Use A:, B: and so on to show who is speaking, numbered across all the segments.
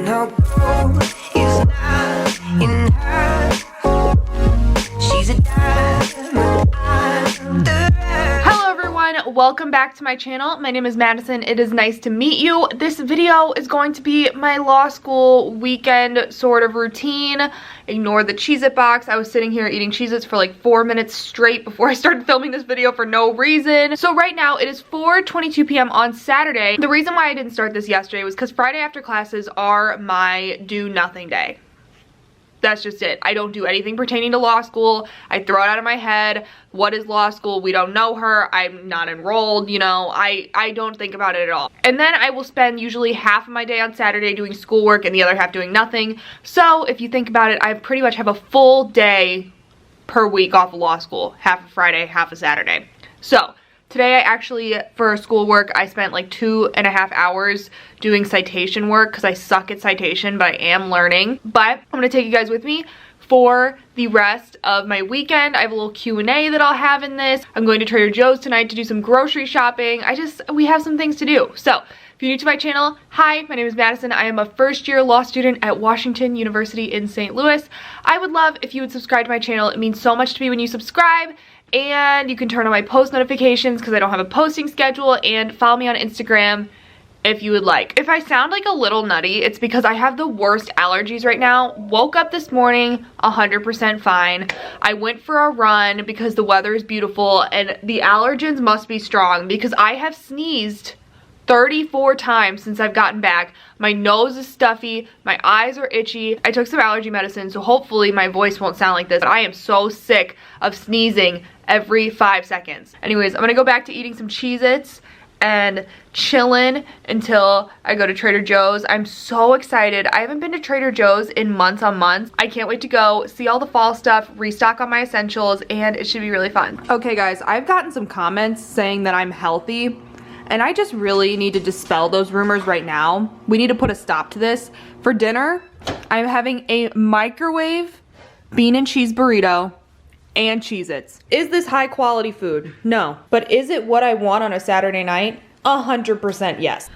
A: her gold is not in her. She's a diamond under her.
B: Hello everyone, welcome back to my channel. My name is Madison. It is nice to meet you. This video is going to be my law school weekend sort of routine. Ignore the Cheez-It box. I was sitting here eating Cheez-Its for like 4 minutes straight before I started filming this video for no reason. So right now it is 4:22 p.m. on Saturday. The reason why I didn't start this yesterday was because Friday after classes are my do nothing day. That's just it. I don't do anything pertaining to law school. I throw it out of my head. What is law school? We don't know her. I'm not enrolled, you know. I don't think about it at all. And then I will spend usually half of my day on Saturday doing schoolwork and the other half doing nothing. So if you think about it, I pretty much have a full day per week off of law school. Half of Friday, half of Saturday. So today I actually, for schoolwork, I spent like 2.5 hours doing citation work because I suck at citation, but I am learning. But I'm going to take you guys with me for the rest of my weekend. I have a little Q&A that I'll have in this. I'm going to Trader Joe's tonight to do some grocery shopping. We have some things to do. So if you're new to my channel, hi, my name is Madison. I am a first-year law student at Washington University in St. Louis. I would love if you would subscribe to my channel. It means so much to me when you subscribe. And you can turn on my post notifications because I don't have a posting schedule, and follow me on Instagram if you would like. If I sound like a little nutty, it's because I have the worst allergies right now. Woke up this morning 100% fine. I went for a run because the weather is beautiful, and the allergens must be strong because I have sneezed 34 times since I've gotten back. My nose is stuffy, my eyes are itchy. I took some allergy medicine, so hopefully my voice won't sound like this, but I am so sick of sneezing every 5 seconds. Anyways, I'm gonna go back to eating some Cheez-Its and chillin' until I go to Trader Joe's. I'm so excited. I haven't been to Trader Joe's in months on months. I can't wait to go see all the fall stuff, restock on my essentials, and it should be really fun. Okay guys, I've gotten some comments saying that I'm healthy, and I just really need to dispel those rumors right now. We need to put a stop to this. For dinner, I'm having a microwave bean and cheese burrito and Cheez-Its. Is this high quality food? No. But is it what I want on a Saturday night? 100% yes.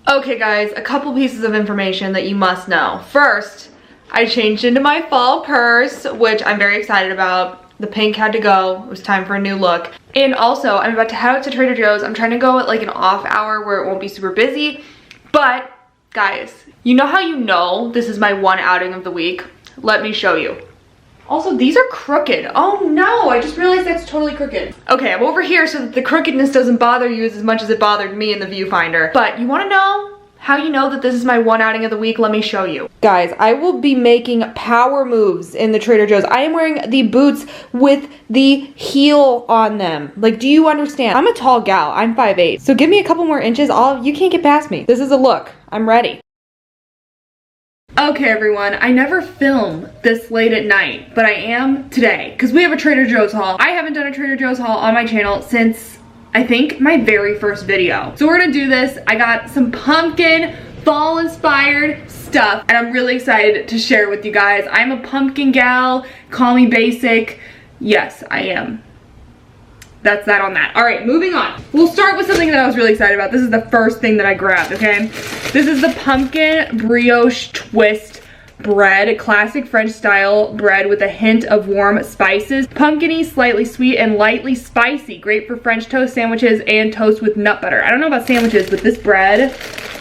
B: Okay guys, a couple pieces of information that you must know. First, I changed into my fall purse, which I'm very excited about. The pink had to go. It was time for a new look. And also, I'm about to head out to Trader Joe's. I'm trying to go at like an off hour where it won't be super busy. But, guys, you know how you know this is my one outing of the week? Let me show you. Also, these are crooked. Oh no, I just realized that's totally crooked. Okay, I'm over here so that the crookedness doesn't bother you as much as it bothered me in the viewfinder. But you wanna know how you know that this is my one outing of the week? Let me show you. Guys, I will be making power moves in the Trader Joe's. I am wearing the boots with the heel on them. Like, do you understand? I'm a tall gal, I'm 5'8". So give me a couple more inches, you can't get past me. This is a look, I'm ready. Okay everyone, I never film this late at night, but I am today because we have a Trader Joe's haul. I haven't done a Trader Joe's haul on my channel since I think my very first video. So we're gonna do this. I got some pumpkin fall inspired stuff and I'm really excited to share with you guys. I'm a pumpkin gal, call me basic. Yes, I am. That's that on that. All right, moving on. We'll start with something that I was really excited about. This is the first thing that I grabbed, okay? This is the pumpkin brioche twist bread, classic French style bread with a hint of warm spices. Pumpkiny, slightly sweet, and lightly spicy. Great for French toast sandwiches and toast with nut butter. I don't know about sandwiches, but this bread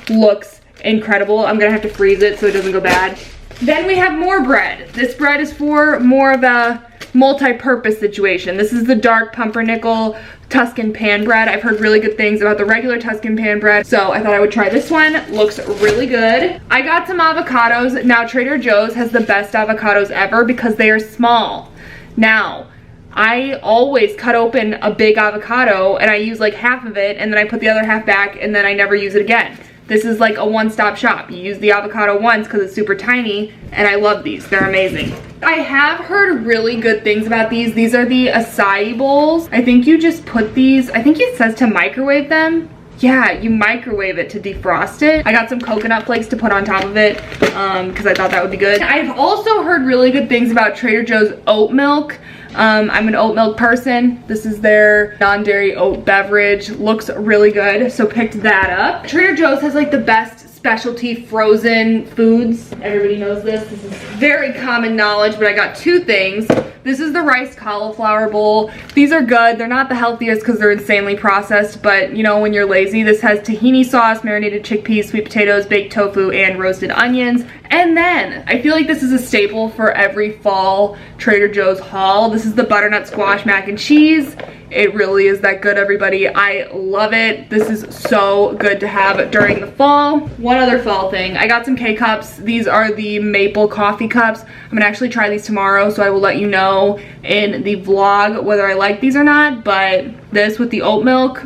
B: looks incredible. I'm gonna have to freeze it so it doesn't go bad. Then we have more bread. This bread is for more of a multi-purpose situation. This is the dark pumpernickel Tuscan pan bread. I've heard really good things about the regular Tuscan pan bread, so I thought I would try this one. Looks really good. I got some avocados. Now Trader Joe's has the best avocados ever because they are small. Now, I always cut open a big avocado and I use like half of it and then I put the other half back and then I never use it again. This is like a one-stop shop. You use the avocado once because it's super tiny, and I love these. They're amazing. I have heard really good things about these. These are the acai bowls. I think you just put these, I think it says to microwave them. Yeah, you microwave it to defrost it. I got some coconut flakes to put on top of it because I thought that would be good. I've also heard really good things about Trader Joe's oat milk. I'm an oat milk person. This is their non-dairy oat beverage. Looks really good, so picked that up. Trader Joe's has like the best specialty frozen foods. Everybody knows this. This is very common knowledge, but I got two things. This is the rice cauliflower bowl. These are good. They're not the healthiest because they're insanely processed, but you know, when you're lazy, this has tahini sauce, marinated chickpeas, sweet potatoes, baked tofu, and roasted onions. And then, I feel like this is a staple for every fall Trader Joe's haul. This is the butternut squash mac and cheese. It really is that good, everybody. I love it. This is so good to have during the fall. One other fall thing, I got some K-cups. These are the maple coffee cups. I'm gonna actually try these tomorrow, so I will let you know in the vlog whether I like these or not, but this with the oat milk,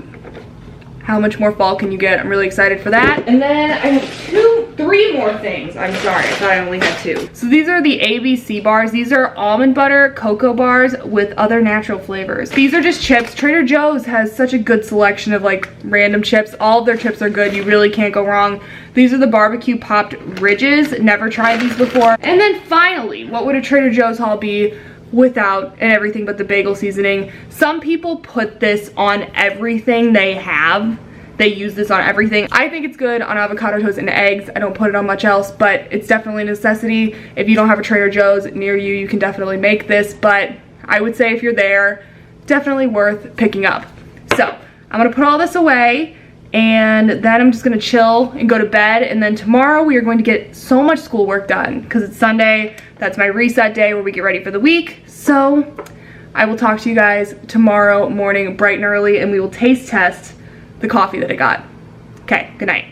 B: how much more fall can you get? I'm really excited for that. And then I have three more things. I'm sorry, I thought I only had two. So these are the ABC bars. These are almond butter cocoa bars with other natural flavors. These are just chips. Trader Joe's has such a good selection of like random chips. All of their chips are good. You really can't go wrong. These are the barbecue popped ridges. Never tried these before. And then finally, what would a Trader Joe's haul be without and everything but the bagel seasoning? Some people put this on everything they have. They use this on everything. I think it's good on avocado toast and eggs. I don't put it on much else, but it's definitely a necessity. If you don't have a Trader Joe's near you, you can definitely make this, but I would say if you're there, definitely worth picking up. So I'm gonna put all this away, and then I'm just gonna chill and go to bed, and then tomorrow we are going to get so much schoolwork done because it's Sunday. That's my reset day where we get ready for the week. So I will talk to you guys tomorrow morning bright and early, and we will taste test the coffee that I got. Okay, good night.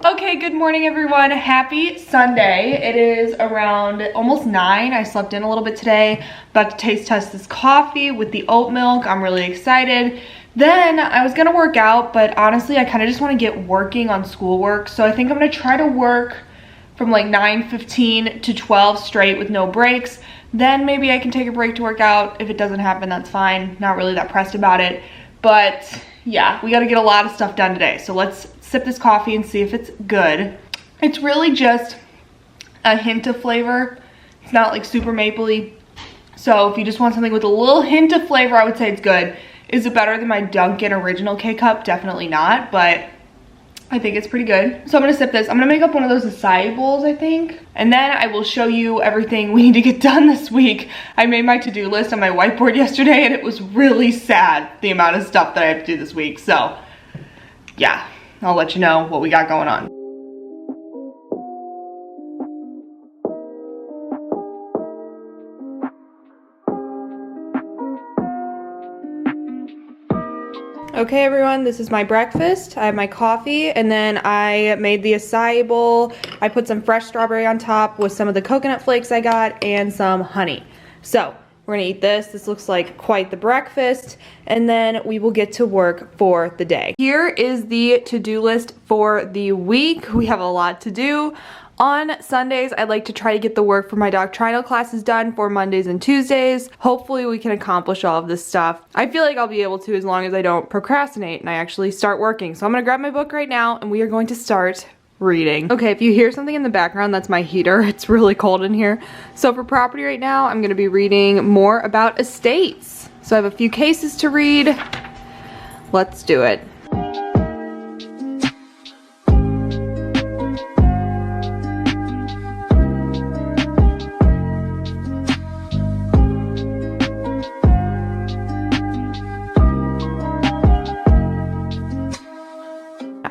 B: Okay, good morning everyone. Happy Sunday. It is around almost 9. I slept in a little bit today. About to taste test this coffee with the oat milk. I'm really excited. Then I was gonna work out, but honestly I kind of just want to get working on schoolwork. So I think I'm gonna try to work from like 9:15 to 12 straight with no breaks. Then maybe I can take a break to work out. If it doesn't happen, that's fine. Not really that pressed about it. But yeah, we gotta get a lot of stuff done today. So let's sip this coffee and see if it's good. It's really just a hint of flavor. It's not like super mapley. So if you just want something with a little hint of flavor, I would say it's good. Is it better than my Dunkin' original K-cup? Definitely not, but I think it's pretty good. So I'm gonna sip this. I'm gonna make up one of those acai bowls, I think. And then I will show you everything we need to get done this week. I made my to-do list on my whiteboard yesterday, and it was really sad, the amount of stuff that I have to do this week. So yeah, I'll let you know what we got going on. Okay everyone, this is my breakfast. I have my coffee, and then I made the acai bowl. I put some fresh strawberry on top with some of the coconut flakes I got and some honey. So we're gonna eat this. This looks like quite the breakfast, and then we will get to work for the day. Here is the to-do list for the week. We have a lot to do. On Sundays, I'd like to try to get the work for my doctrinal classes done for Mondays and Tuesdays. Hopefully we can accomplish all of this stuff. I feel like I'll be able to as long as I don't procrastinate and I actually start working. So I'm gonna grab my book right now and we are going to start reading. Okay, if you hear something in the background, that's my heater. It's really cold in here. So for property right now, I'm gonna be reading more about estates. So I have a few cases to read. Let's do it.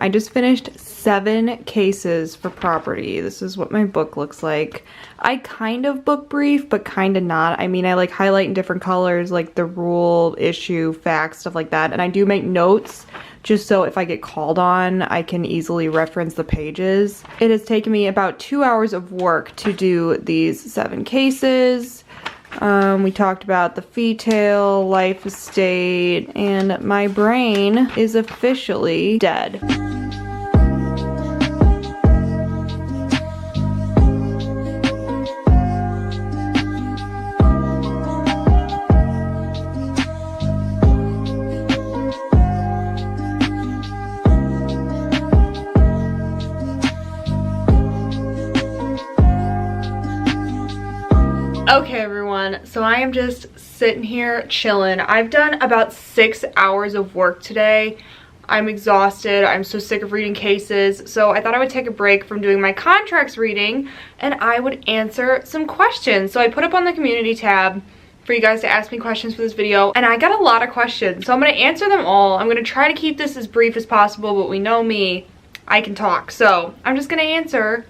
B: I just finished 7 cases for property. This is what my book looks like. I kind of book brief, but kind of not. I mean, I like highlight in different colors, like the rule, issue, facts, stuff like that. And I do make notes just so if I get called on, I can easily reference the pages. It has taken me about 2 hours of work to do these 7 cases. We talked about the fee tail, life estate, and my brain is officially dead. Okay everyone, so I am just sitting here chilling. I've done about 6 hours of work today. I'm exhausted. I'm so sick of reading cases. So I thought I would take a break from doing my contracts reading and I would answer some questions. So I put up on the community tab for you guys to ask me questions for this video, and I got a lot of questions. So I'm gonna answer them all. I'm gonna try to keep this as brief as possible, but we know me, I can talk. So I'm just gonna answer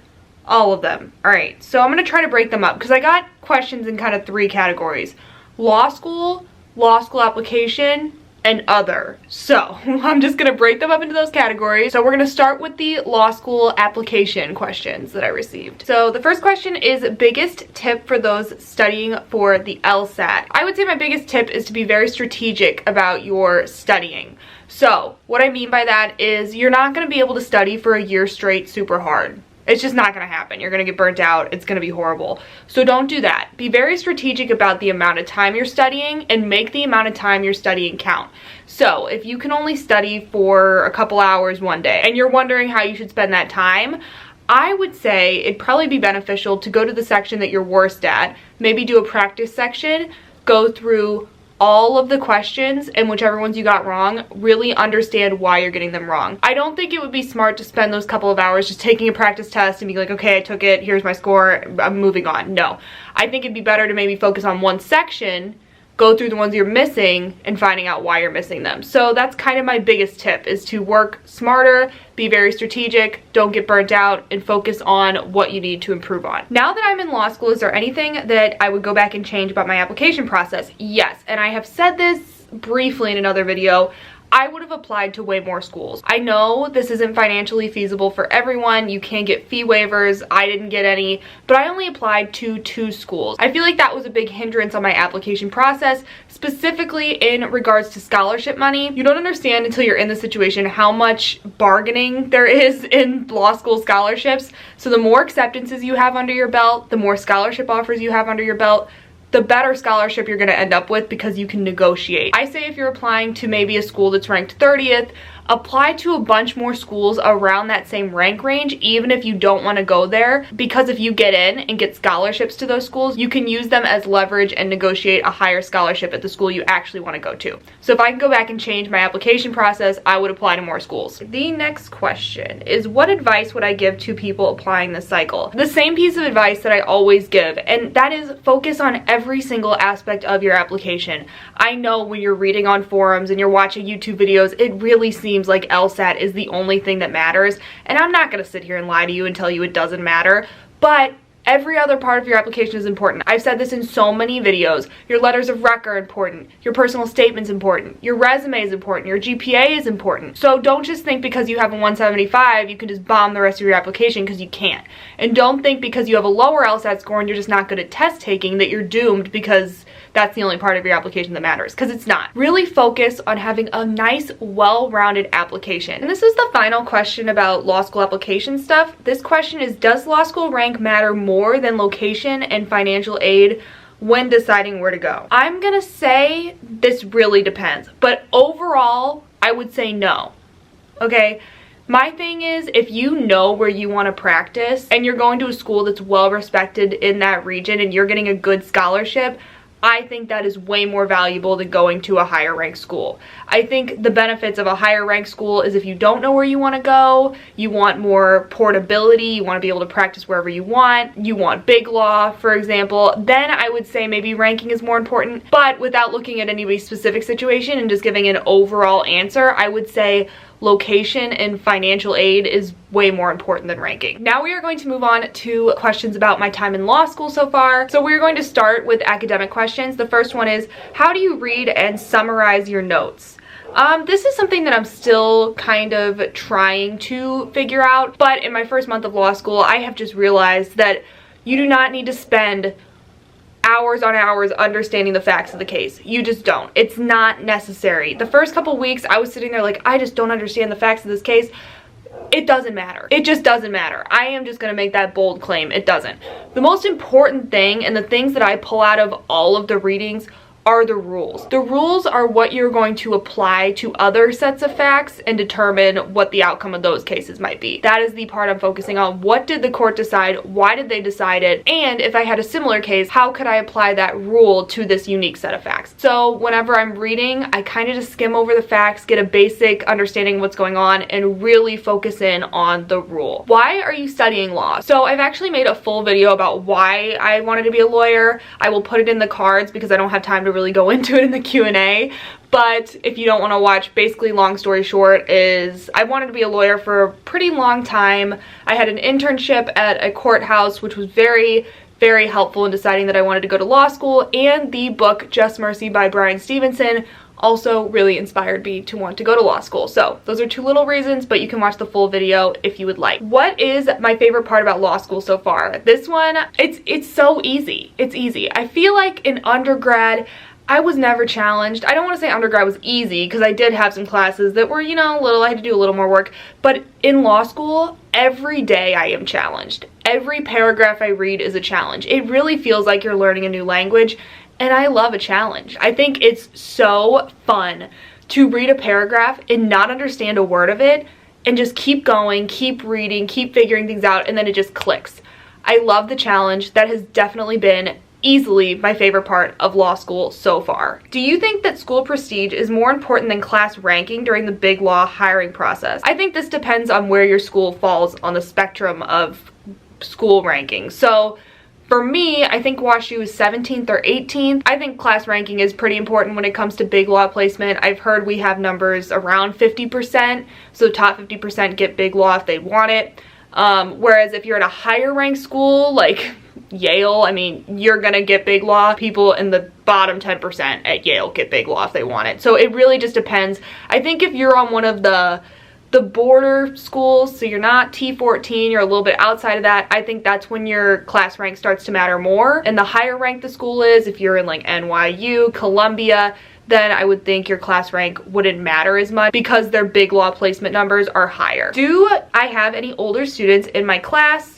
B: all of them. All right, so I'm gonna try to break them up because I got questions in kind of 3 categories: law school application, and other. So I'm just gonna break them up into those categories. So we're gonna start with the law school application questions that I received. So the first question is biggest tip for those studying for the LSAT. I would say my biggest tip is to be very strategic about your studying. So what I mean by that is you're not gonna be able to study for a year straight super hard. It's just not gonna happen. You're gonna get burnt out. It's gonna be horrible. So don't do that. Be very strategic about the amount of time you're studying and make the amount of time you're studying count. So if you can only study for a couple hours one day and you're wondering how you should spend that time, I would say it'd probably be beneficial to go to the section that you're worst at, maybe do a practice section, go through all of the questions, and whichever ones you got wrong, really understand why you're getting them wrong. I don't think it would be smart to spend those couple of hours just taking a practice test and be like, okay, I took it, here's my score, I'm moving on. No, I think it'd be better to maybe focus on one section, go through the ones you're missing, and finding out why you're missing them. So that's kind of my biggest tip, is to work smarter, be very strategic, don't get burnt out, and focus on what you need to improve on. Now that I'm in law school, is there anything that I would go back and change about my application process? Yes, and I have said this briefly in another video. I would have applied to way more schools. I know this isn't financially feasible for everyone. You can get fee waivers. I didn't get any, but I only applied to 2 schools. I feel like that was a big hindrance on my application process, specifically in regards to scholarship money. You don't understand until you're in the situation how much bargaining there is in law school scholarships. So the more acceptances you have under your belt, the more scholarship offers you have under your belt, the better scholarship you're gonna end up with because you can negotiate. I say if you're applying to maybe a school that's ranked 30th, apply to a bunch more schools around that same rank range, even if you don't want to go there, because if you get in and get scholarships to those schools, you can use them as leverage and negotiate a higher scholarship at the school you actually want to go to. So if I can go back and change my application process, I would apply to more schools. The next question is, what advice would I give to people applying this cycle? The same piece of advice that I always give, and that is focus on every single aspect of your application. I know when you're reading on forums and you're watching YouTube videos, it really seems like LSAT is the only thing that matters, and I'm not going to sit here and lie to you and tell you it doesn't matter, but every other part of your application is important. I've said this in so many videos. Your letters of rec are important, your personal statement's important, your resume is important, your GPA is important. So don't just think because you have a 175 you can just bomb the rest of your application, because you can't. And don't think because you have a lower LSAT score and you're just not good at test taking that you're doomed because that's the only part of your application that matters, because it's not. Really focus on having a nice, well-rounded application. And this is the final question about law school application stuff. This question is, does law school rank matter more than location and financial aid when deciding where to go? I'm gonna say this really depends, but overall, I would say no. Okay? My thing is, if you know where you want to practice and you're going to a school that's well respected in that region and you're getting a good scholarship, I think that is way more valuable than going to a higher ranked school. I think the benefits of a higher ranked school is if you don't know where you want to go, you want more portability, you want to be able to practice wherever you want big law, for example, then I would say maybe ranking is more important. But without looking at anybody's specific situation and just giving an overall answer, I would say location and financial aid is way more important than ranking. Now we are going to move on to questions about my time in law school so far. So we're going to start with academic questions. The first one is, how do you read and summarize your notes? This is something that I'm still kind of trying to figure out, but in my first month of law school, I have just realized that you do not need to spend hours on hours understanding the facts of the case. You just don't. It's not necessary. The first couple weeks I was sitting there like, I just don't understand the facts of this case. It doesn't matter. It just doesn't matter. I am just going to make that bold claim. It doesn't. The most important thing, and the things that I pull out of all of the readings, are the rules. The rules are what you're going to apply to other sets of facts and determine what the outcome of those cases might be. That is the part I'm focusing on. What did the court decide? Why did they decide it? And if I had a similar case, how could I apply that rule to this unique set of facts? So whenever I'm reading, I kind of just skim over the facts, get a basic understanding of what's going on, and really focus in on the rule. Why are you studying law? So I've actually made a full video about why I wanted to be a lawyer. I will put it in the cards because I don't have time to really go into it in the Q&A. But if you don't want to watch, basically long story short is I wanted to be a lawyer for a pretty long time. I had an internship at a courthouse, which was very helpful in deciding that I wanted to go to law school, and the book Just Mercy by Bryan Stevenson also really inspired me to want to go to law school. So those are two little reasons, but you can watch the full video if you would like. What is my favorite part about law school so far? This one, it's so easy. It's easy. I feel like in undergrad, I was never challenged. I don't want to say undergrad was easy because I did have some classes that were, you know, I had to do a little more work. But in law school, every day I am challenged. Every paragraph I read is a challenge. It really feels like you're learning a new language, and I love a challenge. I think it's so fun to read a paragraph and not understand a word of it and just keep going, keep reading, keep figuring things out, and then it just clicks. I love the challenge. That has definitely been easily my favorite part of law school so far. Do you think that school prestige is more important than class ranking during the big law hiring process? I think this depends on where your school falls on the spectrum of school rankings. So for me, I think WashU is 17th or 18th. I think class ranking is pretty important when it comes to big law placement. I've heard we have numbers around 50%, so top 50% get big law if they want it. Whereas if you're at a higher ranked school like Yale, I mean, you're gonna get big law. People in the bottom 10% at Yale get big law if they want it. So it really just depends. I think if you're on one of the border schools, so you're not T14, you're a little bit outside of that, I think that's when your class rank starts to matter more. And the higher ranked the school is, if you're in like NYU, Columbia, then I would think your class rank wouldn't matter as much because their big law placement numbers are higher. Do I have any older students in my class?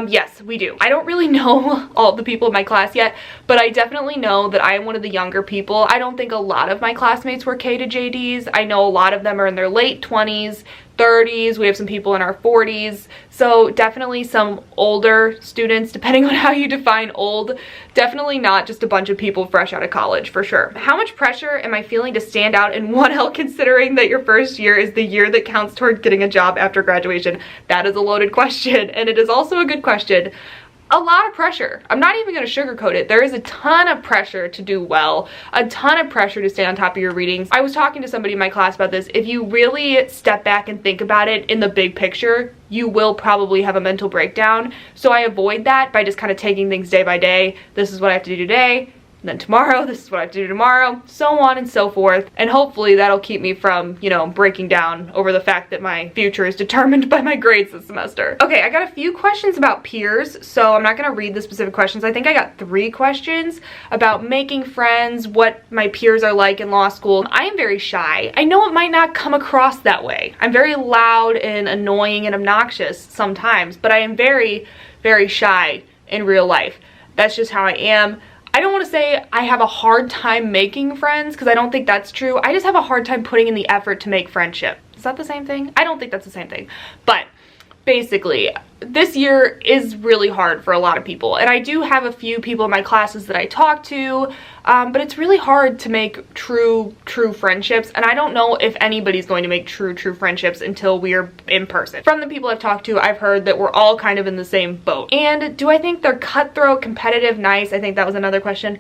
B: Yes, we do. I don't really know all the people in my class yet, but I definitely know that I am one of the younger people. I don't think a lot of my classmates were K to JDs. I know a lot of them are in their late 20s, 30s. We have some people in our 40s. So definitely some older students, depending on how you define old. Definitely not just a bunch of people fresh out of college, for sure. How much pressure am I feeling to stand out in 1L considering that your first year is the year that counts toward getting a job after graduation? That is a loaded question, and it is also a good question. A lot of pressure. I'm not even going to sugarcoat it. There is a ton of pressure to do well, a ton of pressure to stay on top of your readings. I was talking to somebody in my class about this. If you really step back and think about it in the big picture, you will probably have a mental breakdown. So I avoid that by just kind of taking things day by day. This is what I have to do today. And then tomorrow, this is what I have to do tomorrow, so on and so forth. And hopefully that'll keep me from, you know, breaking down over the fact that my future is determined by my grades this semester. Okay, I got a few questions about peers, so I'm not gonna read the specific questions. I think I got 3 questions about making friends, what my peers are like in law school. I am very shy. I know it might not come across that way. I'm very loud and annoying and obnoxious sometimes, but I am very, very shy in real life. That's just how I am. I don't want to say I have a hard time making friends because I don't think that's true. I just have a hard time putting in the effort to make friendship. Is that the same thing? I don't think that's the same thing. But basically, this year is really hard for a lot of people. And I do have a few people in my classes that I talk to, but it's really hard to make true friendships. And I don't know if anybody's going to make true friendships until we're in person. From the people I've talked to, I've heard that we're all kind of in the same boat. And do I think they're cutthroat, competitive, nice? I think that was another question.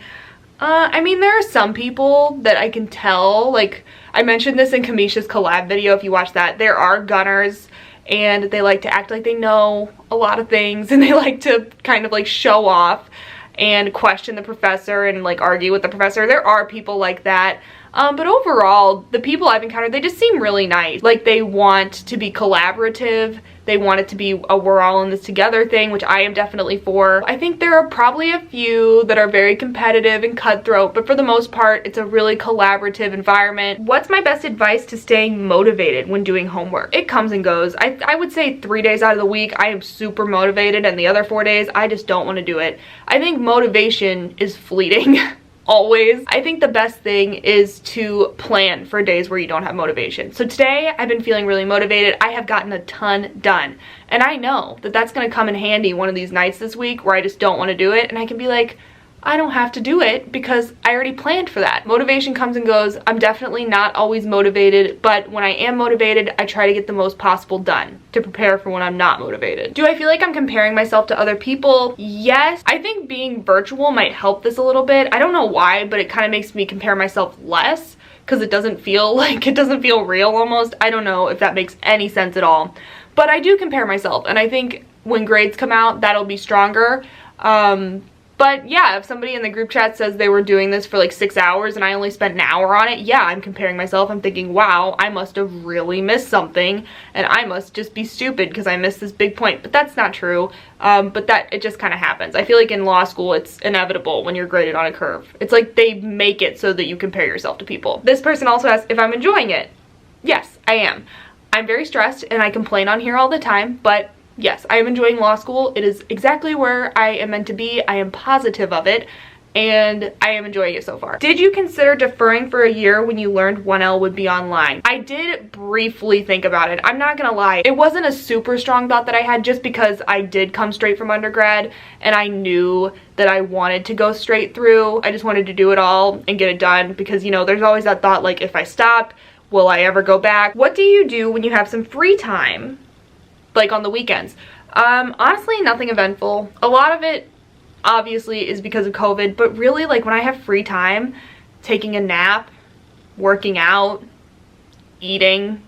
B: I mean, there are some people that I can tell, like I mentioned this in Kamisha's collab video, if you watch that, there are gunners and they like to act like they know a lot of things and they like to kind of like show off and question the professor and like argue with the professor. There are people like that. But overall, the people I've encountered, they just seem really nice. Like they want to be collaborative. They want it to be a we're all in this together thing, which I am definitely for. I think there are probably a few that are very competitive and cutthroat, but for the most part, it's a really collaborative environment. What's my best advice to staying motivated when doing homework? It comes and goes. I would say 3 days out of the week, I am super motivated, and the other 4 days, I just don't want to do it. I think motivation is fleeting. always. I think the best thing is to plan for days where you don't have motivation. So today I've been feeling really motivated. I have gotten a ton done. And I know that that's gonna come in handy one of these nights this week where I just don't wanna do it, and I can be like, I don't have to do it because I already planned for that. Motivation comes and goes. I'm definitely not always motivated, but when I am motivated, I try to get the most possible done to prepare for when I'm not motivated. Do I feel like I'm comparing myself to other people? Yes. I think being virtual might help this a little bit. I don't know why, but it kind of makes me compare myself less because it doesn't feel real almost. I don't know if that makes any sense at all. But I do compare myself, and I think when grades come out, that'll be stronger. But yeah, if somebody in the group chat says they were doing this for like 6 hours and I only spent an hour on it, yeah, I'm comparing myself. I'm thinking, wow, I must have really missed something and I must just be stupid because I missed this big point. But that's not true. But it just kind of happens. I feel like in law school, it's inevitable when you're graded on a curve. It's like they make it so that you compare yourself to people. This person also asks if I'm enjoying it. Yes, I am. I'm very stressed and I complain on here all the time, but yes, I am enjoying law school. It is exactly where I am meant to be. I am positive of it, and I am enjoying it so far. Did you consider deferring for a year when you learned 1L would be online? I did briefly think about it. I'm not gonna lie. It wasn't a super strong thought that I had just because I did come straight from undergrad, and I knew that I wanted to go straight through. I just wanted to do it all and get it done because, you know, there's always that thought like, if I stop, will I ever go back? What do you do when you have some free time? Like on the weekends? Honestly, nothing eventful. A lot of it obviously is because of COVID, but really like when I have free time, taking a nap, working out, eating,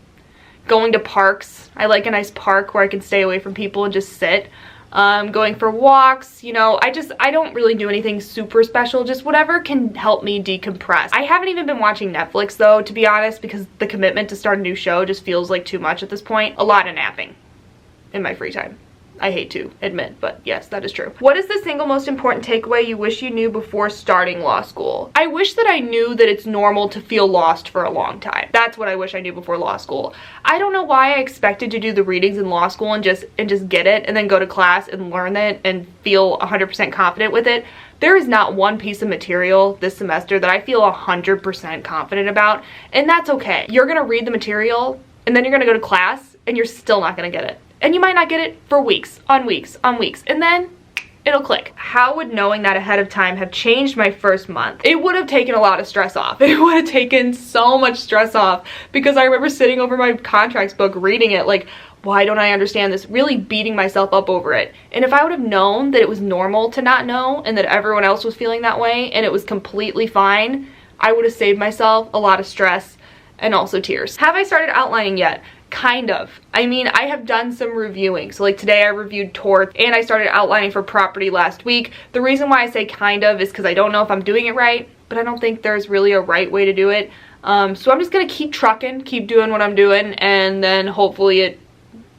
B: going to parks. I like a nice park where I can stay away from people and just sit. Going for walks, you know, I don't really do anything super special, just whatever can help me decompress. I haven't even been watching Netflix though, to be honest, because the commitment to start a new show just feels like too much at this point. A lot of napping in my free time. I hate to admit, but yes, that is true. What is the single most important takeaway you wish you knew before starting law school? I wish that I knew that it's normal to feel lost for a long time. That's what I wish I knew before law school. I don't know why I expected to do the readings in law school and just get it and then go to class and learn it and feel 100% confident with it. There is not one piece of material this semester that I feel 100% confident about, and that's okay. You're gonna read the material and then you're gonna go to class and you're still not gonna get it. And you might not get it for weeks on weeks on weeks, and then it'll click. How would knowing that ahead of time have changed my first month? It would have taken a lot of stress off. It would have taken so much stress off because I remember sitting over my contracts book, reading it like, why don't I understand this? Really beating myself up over it. And if I would have known that it was normal to not know and that everyone else was feeling that way and it was completely fine, I would have saved myself a lot of stress and also tears. Have I started outlining yet? Kind of. I mean, I have done some reviewing. So like today I reviewed torts and I started outlining for property last week. The reason why I say kind of is because I don't know if I'm doing it right, but I don't think there's really a right way to do it. So I'm just gonna keep trucking, keep doing what I'm doing, and then hopefully it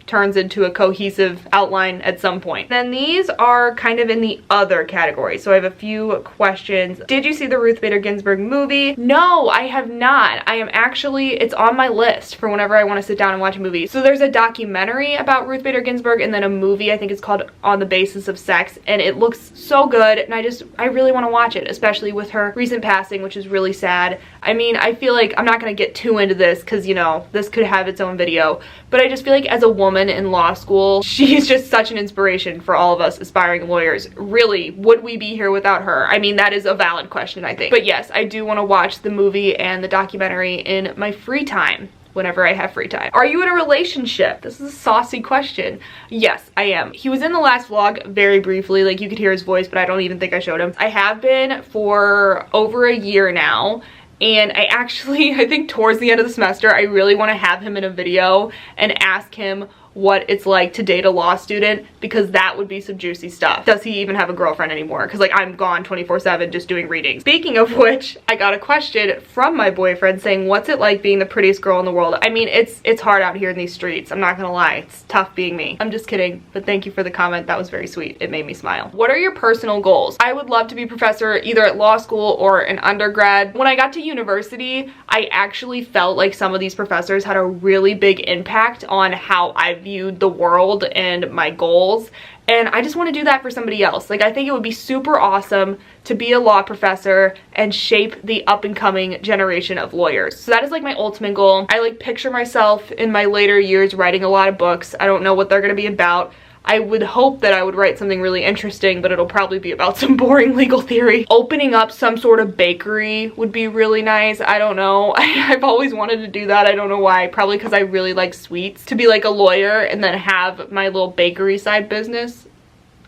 B: turns into a cohesive outline at some point. Then these are kind of in the other category. So I have a few questions. Did you see the Ruth Bader Ginsburg movie? No, I have not. It's on my list for whenever I want to sit down and watch a movie. So there's a documentary about Ruth Bader Ginsburg and then a movie, I think it's called On the Basis of Sex, and it looks so good and I really want to watch it, especially with her recent passing, which is really sad. I mean, I feel like I'm not going to get too into this because, you know, this could have its own video, but I just feel like as a woman in law school, she's just such an inspiration for all of us aspiring lawyers. Really, would we be here without her? I mean, that is a valid question, I think. But yes, I do want to watch the movie and the documentary in my free time, whenever I have free time. Are you in a relationship? This is a saucy question. Yes, I am. He was in the last vlog very briefly, like you could hear his voice, but I don't even think I showed him. I have been for over a year now. And I think towards the end of the semester, I really want to have him in a video and ask him what it's like to date a law student, because that would be some juicy stuff. Does he even have a girlfriend anymore? Because like I'm gone 24/7 just doing readings. Speaking of which, I got a question from my boyfriend saying, what's it like being the prettiest girl in the world? I mean, it's hard out here in these streets. I'm not gonna lie, it's tough being me. I'm just kidding, but thank you for the comment. That was very sweet. It made me smile. What are your personal goals? I would love to be a professor either at law school or an undergrad. When I got to university, I actually felt like some of these professors had a really big impact on how I viewed the world and my goals. And I just want to do that for somebody else. Like, I think it would be super awesome to be a law professor and shape the up-and-coming generation of lawyers. So that is like my ultimate goal. I like picture myself in my later years writing a lot of books. I don't know what they're going to be about. I would hope that I would write something really interesting, but it'll probably be about some boring legal theory. Opening up some sort of bakery would be really nice. I don't know. I've always wanted to do that. I don't know why. Probably because I really like sweets. To be like a lawyer and then have my little bakery side business.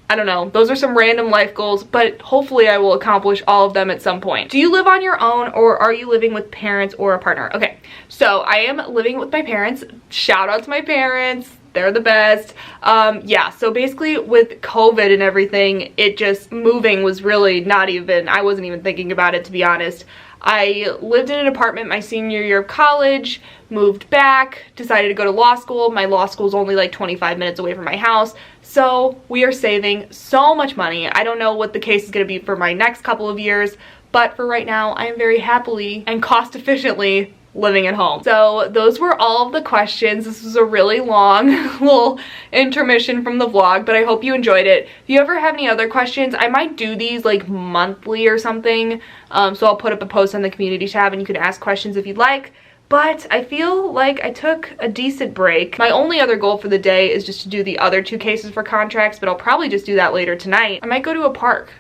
B: I don't know. Those are some random life goals, but hopefully I will accomplish all of them at some point. Do you live on your own, or are you living with parents or a partner? Okay, so I am living with my parents. Shout out to my parents. They're the best. Yeah, so basically with COVID and everything, it just, moving was really not even, I wasn't even thinking about it, to be honest. I lived in an apartment my senior year of college, moved back, decided to go to law school. My law school is only like 25 minutes away from my house. So we are saving so much money. I don't know what the case is going to be for my next couple of years, but for right now, I am very happily and cost efficiently living at home. So those were all of the questions. This was a really long little intermission from the vlog, but I hope you enjoyed it. If you ever have any other questions, I might do these like monthly or something. So I'll put up a post on the community tab and you can ask questions if you'd like. But I feel like I took a decent break. My only other goal for the day is just to do the other 2 cases for contracts, but I'll probably just do that later tonight. I might go to a park.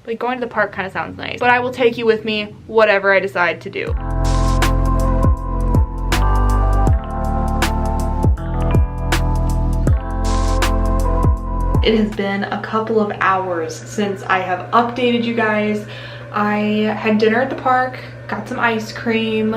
B: Like, going to the park kind of sounds nice. But I will take you with me, whatever I decide to do. It has been a couple of hours since I have updated you guys. I had dinner at the park, got some ice cream,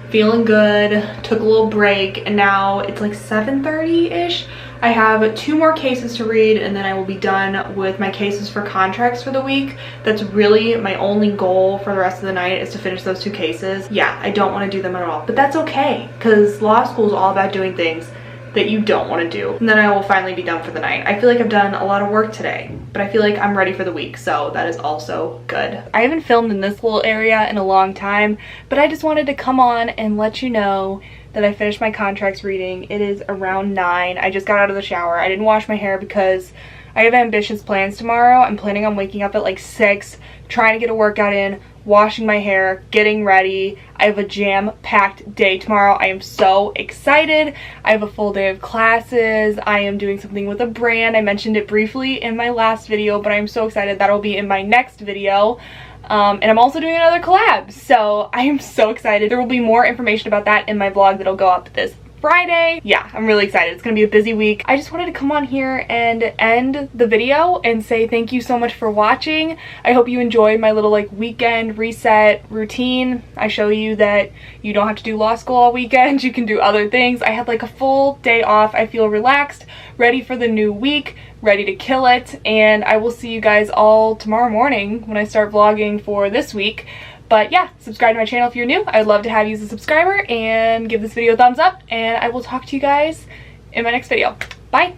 B: feeling good, took a little break, and now it's like 7:30-ish. I have 2 more cases to read and then I will be done with my cases for contracts for the week. That's really my only goal for the rest of the night, is to finish those 2 cases. Yeah, I don't want to do them at all, but that's okay, because law school is all about doing things that you don't want to do. And then I will finally be done for the night. I feel like I've done a lot of work today, but I feel like I'm ready for the week, so that is also good. I haven't filmed in this little area in a long time, but I just wanted to come on and let you know that I finished my contracts reading. It is around 9. I just got out of the shower. I didn't wash my hair because I have ambitious plans tomorrow. I'm planning on waking up at like 6, trying to get a workout in, washing my hair, getting ready. I have a jam-packed day tomorrow. I am so excited. I have a full day of classes. I am doing something with a brand. I mentioned it briefly in my last video, but I'm so excited. That'll be in my next video. And I'm also doing another collab, so I am so excited. There will be more information about that in my vlog that'll go up this Friday. Yeah, I'm really excited. It's gonna be a busy week. I just wanted to come on here and end the video and say thank you so much for watching. I hope you enjoyed my little like weekend reset routine. I show you that you don't have to do law school all weekend. You can do other things. I had like a full day off. I feel relaxed, ready for the new week, ready to kill it, and I will see you guys all tomorrow morning when I start vlogging for this week. But yeah, subscribe to my channel if you're new. I'd love to have you as a subscriber, and give this video a thumbs up, and I will talk to you guys in my next video. Bye!